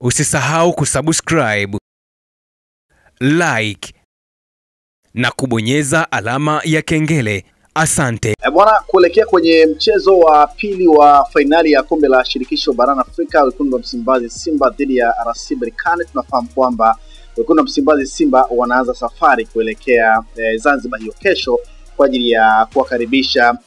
Usisahau kusubscribe, like na kubonyeza alama ya kengele. Asante. Bwana, kuelekea kwenye mchezo wa pili wa fainali ya kombe la shirikisho barani Afrika, wekundu wa Msimbazi Simba dhidi ya RS Berkane, tunafahamu kwamba wekundu wa Msimbazi Simba wanaanza safari kuelekea Zanzibar hiyo kesho kwa ajili ya kuwakaribisha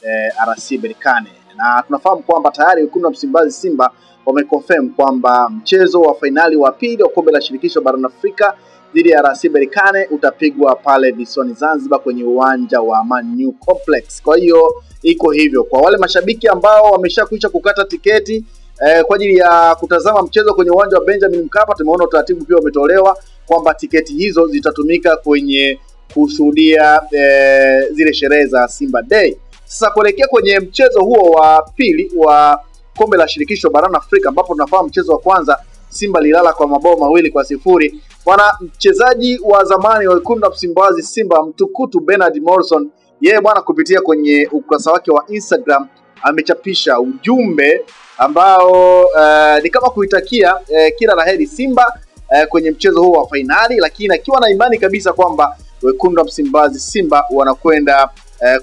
RS Berkane. Na tunafahamu kwamba tayari wekundu wa Msimbazi Simba wameconfirm kwamba mchezo wa fainali wa pili wa kombe la shirikisho barani Afrika dhidi ya RS Berkane utapigwa pale visiwani Zanzibar kwenye uwanja wa Manu Complex. Kwa hiyo iko hivyo kwa wale mashabiki ambao wameshakwisha kukata tiketi kwa ajili ya kutazama mchezo kwenye uwanja wa Benjamin Mkapa. Tumeona utaratibu pia umetolewa kwamba tiketi hizo zitatumika kwenye kushuhudia zile sherehe za Simba Day. Sasa kuelekea kwenye mchezo huo wa pili wa kombe la shirikisho barani Afrika, ambapo tunafahamu mchezo wa kwanza Simba lilala kwa mabao 2-0. Bwana, mchezaji wa zamani wa wekundu wa Msimbazi Simba mtukutu Bernard Morrison, yeye bwana kupitia kwenye ukurasa wake wa Instagram amechapisha ujumbe ambao ni kama kuitakia kila laheri Simba kwenye mchezo huo wa fainali, lakini akiwa na imani kabisa kwamba wekundu wa Msimbazi Simba wanakwenda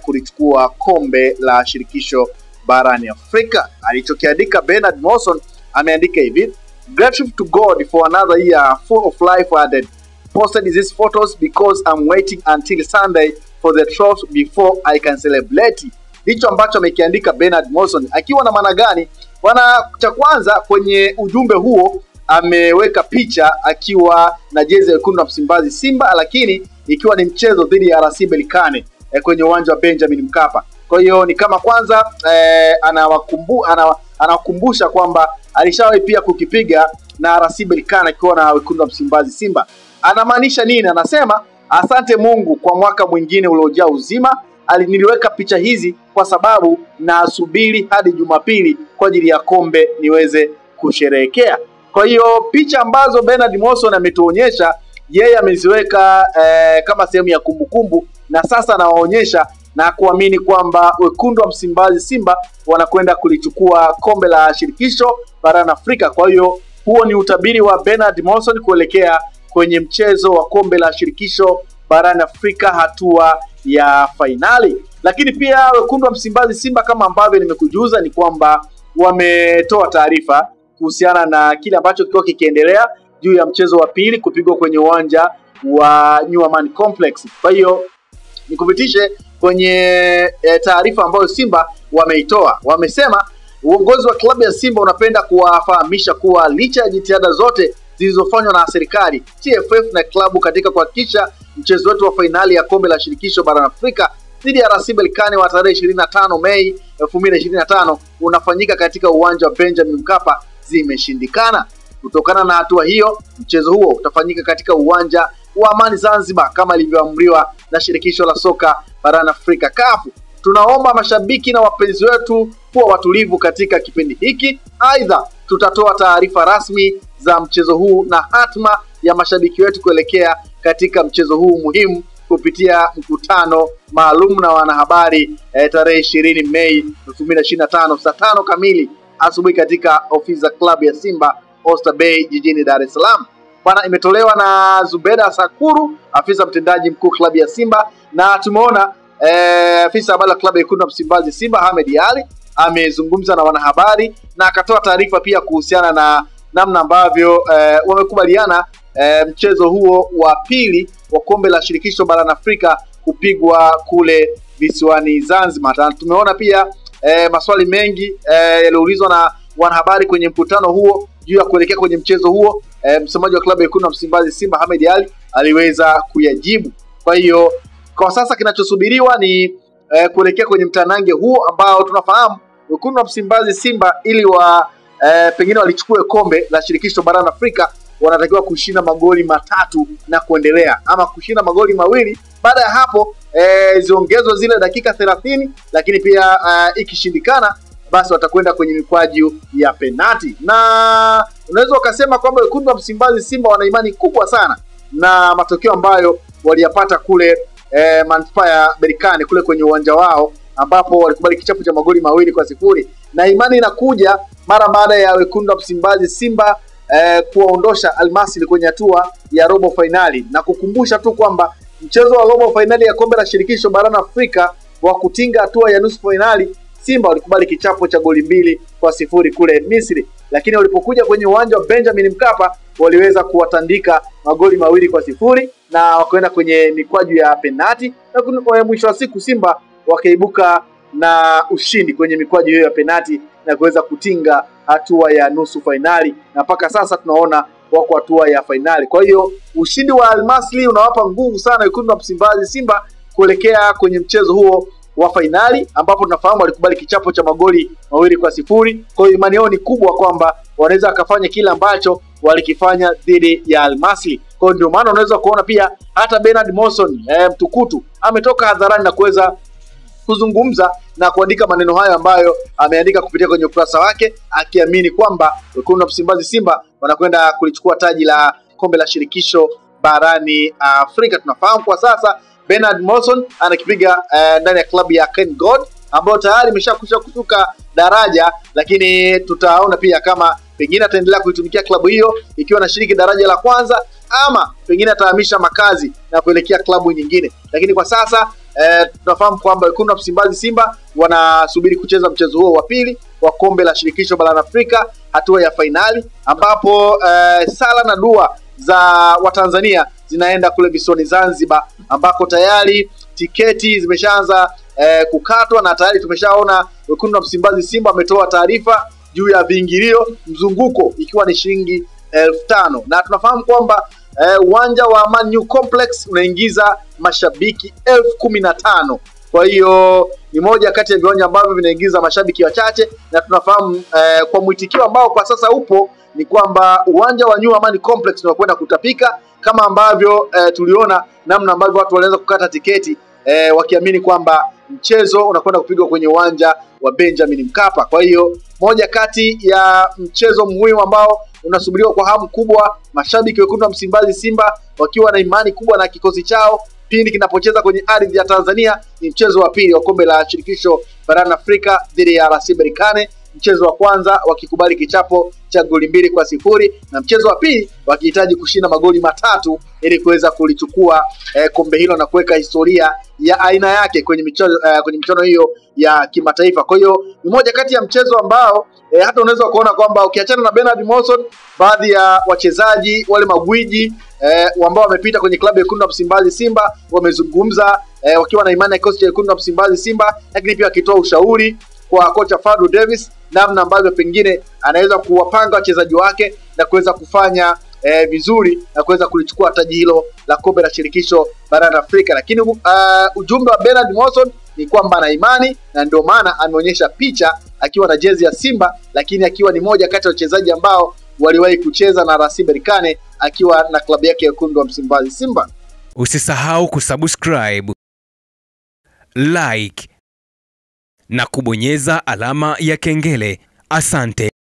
kulichukua kombe la shirikisho barani Afrika. Alichokiandika Bernard Morrison, ameandika hivi: "Grateful to God for another year full of life added. Posted these photos because I'm waiting until Sunday for the trophy before I can celebrate." Hicho ambacho amekiandika Bernard Morrison. Akiwa na maana gani? Bwana, cha kwanza kwenye ujumbe huo ameweka picha akiwa na jezi ya wekundu wa Msimbazi Simba, lakini ikiwa ni mchezo dhidi ya RS Berkane kwenye uwanja wa Benjamin Mkapa. Kwa hiyo ni kama kwanza anawakumbusha kwamba alishawahi pia kukipiga na RS Berkane akiwa na wekundu wa Msimbazi Simba. Anamaanisha nini? Anasema asante Mungu kwa mwaka mwingine uliojaa uzima. Niliweka picha hizi kwa sababu nasubiri hadi Jumapili kwa ajili ya kombe niweze kusherehekea. Kwa hiyo picha ambazo Bernard Morrison ametuonyesha yeye ameziweka kama sehemu ya kumbukumbu, na sasa anawaonyesha na kuamini kwamba wekundu wa Msimbazi Simba wanakwenda kulichukua kombe la shirikisho barani Afrika. Kwa hiyo huo ni utabiri wa Bernard Morrison kuelekea kwenye mchezo wa kombe la shirikisho barani Afrika hatua ya fainali. Lakini pia wekundu wa Msimbazi Simba, kama ambavyo nimekujuza, ni kwamba wametoa taarifa kuhusiana na kile ambacho kilikuwa kikiendelea juu ya mchezo wa pili kupigwa kwenye uwanja wa New Amaan Complex. Kwa hiyo nikupitishe kwenye taarifa ambayo Simba wameitoa. Wamesema uongozi wa klabu ya Simba unapenda kuwafahamisha kuwa licha ya jitihada zote zilizofanywa na serikali, TFF na klabu katika kuhakikisha mchezo wetu wa fainali ya kombe la shirikisho barani Afrika dhidi ya RS Berkane wa tarehe 25 Mei 2025 unafanyika katika uwanja wa Benjamin Mkapa zimeshindikana. Kutokana na hatua hiyo, mchezo huo utafanyika katika uwanja wa Amani Zanzibar kama ilivyoamriwa na shirikisho la soka barani Afrika CAF. Tunaomba mashabiki na wapenzi wetu kuwa watulivu katika kipindi hiki. Aidha, tutatoa taarifa rasmi za mchezo huu na hatma ya mashabiki wetu kuelekea katika mchezo huu muhimu kupitia mkutano maalum na wanahabari tarehe 20 Mei 2025 saa 5 kamili asubuhi katika ofisi za klabu ya Simba Oyster Bay jijini Dar es Salaam. Bwana, imetolewa na Zubeda Sakuru, afisa mtendaji mkuu klabu ya Simba, na tumeona afisa habari wa klabu ya wekundu wa Msimbazi Simba Ahmed Ali amezungumza na wanahabari na akatoa taarifa pia kuhusiana na namna ambavyo wamekubaliana mchezo huo wa pili wa kombe la shirikisho barani Afrika kupigwa kule visiwani Zanzibar. Tumeona pia maswali mengi yaliyoulizwa na wanahabari kwenye mkutano huo juu ya kuelekea kwenye mchezo huo. Msemaji wa klabu ya wekundu wa Msimbazi Simba Ahmed Ali aliweza kuyajibu. Kwa hiyo kwa sasa kinachosubiriwa ni kuelekea kwenye mtanange huo ambao tunafahamu wekundu wa Msimbazi Simba ili pengine walichukue kombe la shirikisho barani Afrika wanatakiwa kushinda magoli 3 na kuendelea, ama kushinda magoli 2. Baada ya hapo ziongezwe zile dakika 30, lakini pia ikishindikana basi watakwenda kwenye mikwaju ya penati. Na unaweza ukasema kwamba wekundu wa Msimbazi Simba wana imani kubwa sana na matokeo ambayo waliyapata kule manispaa ya Berkane kule kwenye uwanja wao, ambapo walikubali kichapo cha magoli 2-0, na imani inakuja mara baada ya wekundu wa Msimbazi Simba kuwaondosha Al Masry kwenye hatua ya robo finali, na kukumbusha tu kwamba mchezo wa robo finali ya kombe la shirikisho barani Afrika wa kutinga hatua ya nusu finali, Simba walikubali kichapo cha goli 2-0 kule Misri, lakini walipokuja kwenye uwanja wa Benjamin Mkapa waliweza kuwatandika magoli 2-0 na wakaenda kwenye mikwaju ya penati, na mwisho wa siku Simba wakaibuka na ushindi kwenye mikwaju hiyo ya penati na kuweza kutinga hatua ya nusu finali, na mpaka sasa tunaona wako hatua ya finali. Kwa hiyo ushindi wa Al Masry unawapa nguvu sana wekundu wa Msimbazi Simba kuelekea kwenye mchezo huo wa finali, ambapo tunafahamu walikubali kichapo cha magoli 2-0. Kwa hiyo imani yao ni kubwa kwamba wanaweza kufanya kile ambacho walikifanya dhidi ya Al Masry. Kwa hiyo ndio maana unaweza kuona pia hata Bernard Morrison mtukutu ametoka hadharani na kuweza kuzungumza na kuandika maneno hayo ambayo ameandika kupitia kwenye ukurasa wake, akiamini kwamba wekundu wa Msimbazi Simba wanakwenda kulichukua taji la kombe la shirikisho barani Afrika. Tunafahamu kwa sasa Bernard Morrison anakipiga ndani ya klabu ya Ken God ambayo tayari imeshakwisha kushuka daraja, lakini tutaona pia kama pengine ataendelea kuitumikia klabu hiyo ikiwa anashiriki daraja la kwanza, ama pengine atahamisha makazi na kuelekea klabu nyingine. Lakini kwa sasa tunafahamu kwamba wekundu wa Msimbazi Simba wanasubiri kucheza mchezo huo wa pili wa kombe la shirikisho barani Afrika hatua ya finali, ambapo sala na dua za Watanzania zinaenda kule visiwani Zanzibar, ambako tayari tiketi zimeshaanza kukatwa, na tayari tumeshaona wekundu wa Msimbazi Simba wametoa taarifa juu ya viingilio, mzunguko ikiwa ni shilingi 5,000, na tunafahamu kwamba uwanja wa Amani Complex unaingiza mashabiki 15,000. Kwa hiyo ni moja kati ya viwanja ambavyo vinaingiza mashabiki wachache, na tunafahamu kwa mwitikio ambao kwa sasa upo ni kwamba uwanja wa New Amani Complex unakwenda kutapika, kama ambavyo tuliona namna ambavyo watu walianza kukata tiketi wakiamini kwamba mchezo unakwenda kupigwa kwenye uwanja wa Benjamin Mkapa. Kwa hiyo moja kati ya mchezo muhimu ambao unasubiriwa kwa hamu kubwa, mashabiki wekundu wa Msimbazi Simba wakiwa na imani kubwa na kikosi chao pindi kinapocheza kwenye ardhi ya Tanzania, ni mchezo wa pili wa kombe la shirikisho barani Afrika dhidi ya RS Berkane. Mchezo wa kwanza wakikubali kichapo cha goli 2-0, na mchezo wa pili wakihitaji kushinda magoli 3 ili kuweza kulichukua kombe hilo na kuweka historia ya aina yake kwenye michuano hiyo ya kimataifa. Kwa hiyo ni moja kati ya mchezo ambao hata unaweza kuona kwamba ukiachana na Bernard Morrison, baadhi ya wachezaji wale magwiji ambao wamepita kwenye klabu ya wekundu wa Msimbazi Simba wamezungumza wakiwa na imani ya kikosi cha wekundu wa Msimbazi Simba, lakini pia akitoa ushauri kwa kocha Fadlu Davis namna ambavyo pengine anaweza kuwapanga wachezaji wake na kuweza kufanya vizuri na kuweza kulichukua taji hilo la kombe la shirikisho barani Afrika. Lakini ujumbe wa Bernard Morrison ni kwamba ana imani, na ndio maana ameonyesha picha akiwa na jezi ya Simba, lakini akiwa ni moja kati ya wachezaji ambao waliwahi kucheza na RS Berkane akiwa na klabu yake ya wekundu wa Msimbazi Simba. Usisahau kusubscribe, like na kubonyeza alama ya kengele. Asante.